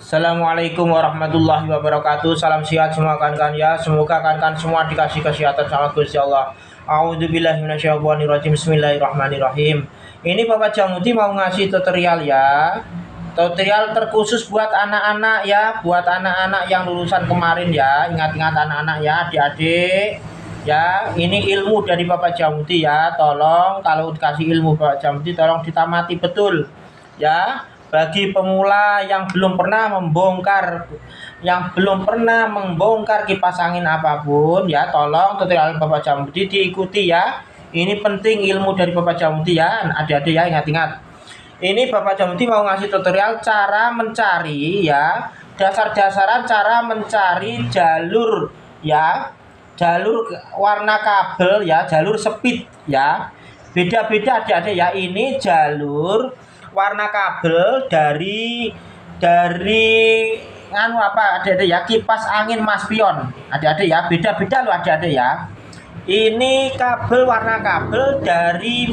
Assalamualaikum warahmatullahi wabarakatuh. Salam sehat semua kan ya. Semoga kan semua dikasih kesehatan sama Gusti Allah. A'udzubillahi minasyaitonirrajim. Bismillahirrahmanirrahim. Ini Bapak Jamuti mau ngasih tutorial ya. Tutorial terkhusus buat anak-anak ya, buat anak-anak yang lulusan kemarin ya. Ingat-ingat anak-anak ya, adik-adik. Ya, ini ilmu dari Bapak Jamuti ya. Tolong kalau dikasih ilmu Bapak Jamuti tolong ditamati betul. Ya, bagi pemula yang belum pernah membongkar kipas angin apapun ya, tolong tutorial Bapak Jamuti diikuti ya. Ini penting ilmu dari Bapak Jamuti ya, adik-adik ya, ingat-ingat. Ini Bapak Jamuti mau ngasih tutorial cara mencari ya, dasar-dasaran cara mencari jalur ya, jalur warna kabel ya, jalur speed ya. Beda-beda adik-adik ya, ini jalur warna kabel dari adik-adik ya, kipas angin Mas Pion adik-adik ya, beda-beda loh adik-adik ya. Ini warna kabel dari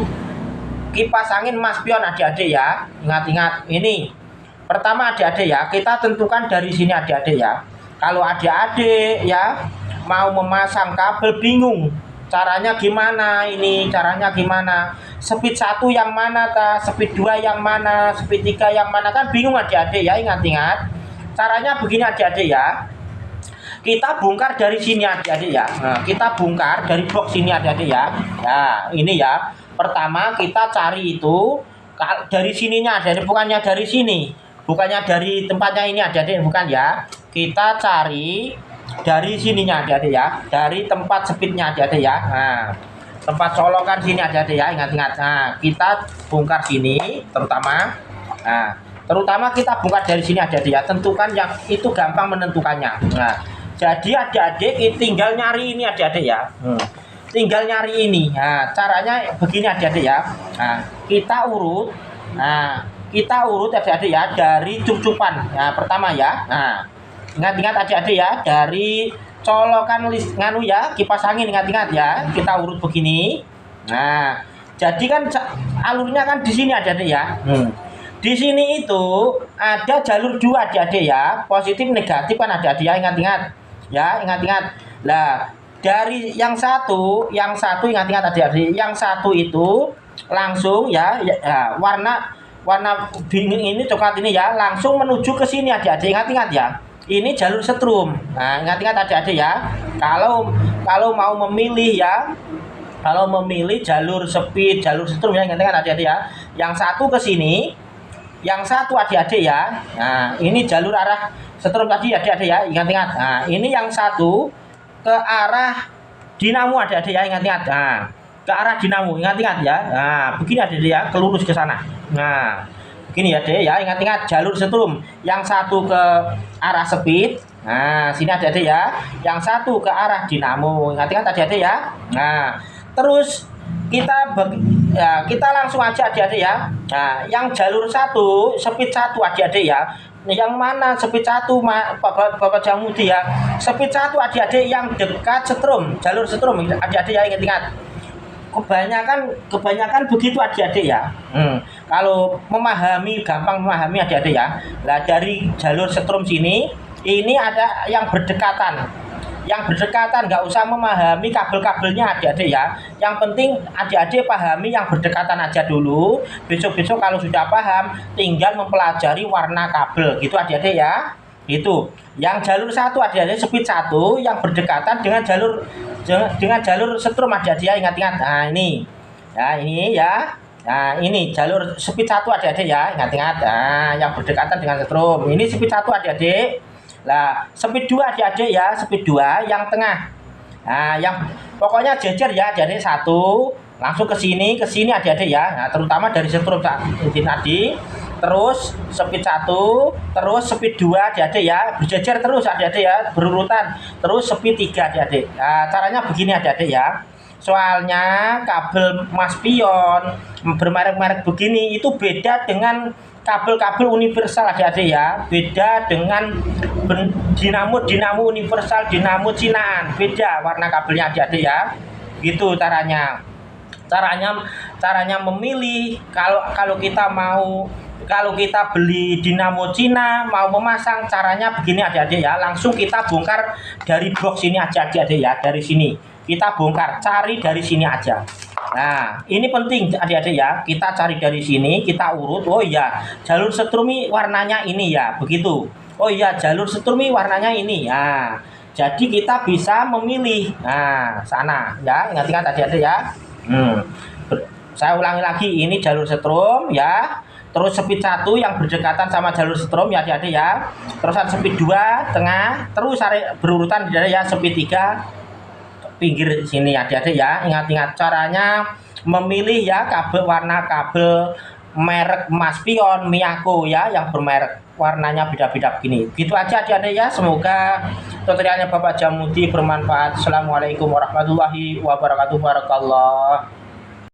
kipas angin Mas Pion adik-adik ya, ingat-ingat. Ini pertama adik-adik ya, kita tentukan dari sini adik-adik ya. Kalau adik-adik ya mau memasang kabel bingung caranya gimana, ini caranya gimana, speed 1 yang mana kah, speed 2 yang mana, speed 3 yang mana, kan bingung adik-adik ya. Ingat-ingat caranya begini adik-adik ya, kita bongkar dari sini adik-adik ya. Nah, kita bongkar dari box sini adik-adik ya. Nah, ini ya, pertama kita cari itu dari sininya adik-adik, bukannya dari sini, bukannya dari tempatnya ini adik-adik, bukan ya. Kita cari dari sininya adik-adik ya, dari tempat speednya adik-adik ya. Nah, tempat colokan sini adik-adik ya, ingat-ingat. Nah, kita bongkar sini terutama. Nah, terutama kita bongkar dari sini adik-adik ya, tentukan yang itu gampang menentukannya. Nah, jadi adik-adik tinggal nyari ini adik-adik ya. Tinggal nyari ini. Nah, caranya begini adik-adik ya. Nah, kita urut. Nah, kita urut adik-adik ya dari cucupan. Nah, pertama ya. Nah, ingat-ingat adik-adik ya, dari colokan ya, kipas angin, ingat-ingat ya, kita urut begini. Nah, jadi kan alurnya kan di sini adik-adik ya. Di sini itu ada jalur 2 adik-adik ya, positif negatif kan adik-adik ya, ingat-ingat. Ya, ingat-ingat. Lah, dari yang satu ingat-ingat adik-adik, yang satu itu langsung ya, warna bingung ini, coklat ini ya, langsung menuju ke sini adik-adik, ingat-ingat ya. Ini jalur setrum. Nah, ingat-ingat adik-adik ya. Kalau mau memilih ya, kalau memilih jalur speed, jalur setrum ya, ingat-ingat adik-adik ya. Yang satu ke sini, yang satu adik-adik ya. Nah, ini jalur arah setrum tadi adik-adik ya, ingat-ingat. Nah, ini yang satu ke arah dinamo adik-adik ya, ingat-ingat. Nah, ke arah dinamo, ingat-ingat ya. Nah, begini adik-adik ya, kelurus ke sana. Nah, begini ya dek ya, ingat-ingat jalur setrum. Yang satu ke arah speed. Nah, sini adik-adik ya. Yang satu ke arah dinamo. Ingat-ingat adik-adik ya. Nah, terus kita langsung aja adik-adik ya. Nah, yang jalur satu, speed 1 adik-adik ya. Yang mana speed 1 Bapak Jamuti ya. Speed 1 adik-adik yang dekat setrum, jalur setrum adik-adik ya, ingat-ingat. Kebanyakan begitu adik-adik ya. Kalau gampang memahami adik-adik ya. Nah, dari jalur setrum sini, ini ada yang berdekatan. Yang berdekatan nggak usah memahami kabel-kabelnya adik-adik ya. Yang penting adik-adik pahami yang berdekatan aja dulu. Besok-besok kalau sudah paham, tinggal mempelajari warna kabel gitu adik-adik ya. Itu yang jalur satu adik-adik, speed 1 yang berdekatan dengan jalur setrum adik-adik ya, ingat-ingat. Nah, ini ya, ini ya. Nah, ini jalur speed 1 adik-adik ya, ingat-ingat. Nah, yang berdekatan dengan setrum. Ini speed 1 adik-adik. Nah, speed 2 adik-adik ya, speed 2 yang tengah. Nah, yang pokoknya jejer ya adik-adik, 1 langsung ke sini adik-adik ya. Nah, terutama dari setrum tadi. Terus speed 1, terus speed 2 adik-adik ya, berjejer terus adik-adik ya, berurutan. Terus speed 3 adik-adik. Nah, caranya begini adik-adik ya. Soalnya kabel Mas Pion bermerek-merek begini itu beda dengan kabel-kabel universal adik-adik ya. Beda dengan dinamo universal, dinamo Cinaan. Beda warna kabelnya adik-adik ya. Gitu caranya. Caranya memilih, kalau kita mau Kalau kita beli dinamo Cina mau memasang, caranya begini adik-adik ya, langsung kita bongkar dari box ini aja adik-adik ya, dari sini kita bongkar, cari dari sini aja. Nah, ini penting adik-adik ya, kita cari dari sini, kita urut. Oh iya, jalur setrumi warnanya ini ya, begitu. Oh iya, jalur setrumi warnanya ini. Nah, jadi kita bisa memilih. Nah, sana ya, ingat-ingat adik-adik ya. Saya ulangi lagi, ini jalur setrum ya. Terus speed 1 yang berdekatan sama jalur setrum ya adik-adik ya. Terusan speed 2 tengah, terus berurutan ya, speed 3 pinggir sini adik-adik ya. Ingat-ingat caranya memilih ya, kabel warna kabel merek Maspion Miyako ya, yang bermerek warnanya beda-beda begini. Gitu aja adik-adik ya. Semoga tutorialnya Bapak Jamudi bermanfaat. Assalamualaikum warahmatullahi wabarakatuh. Barakallah.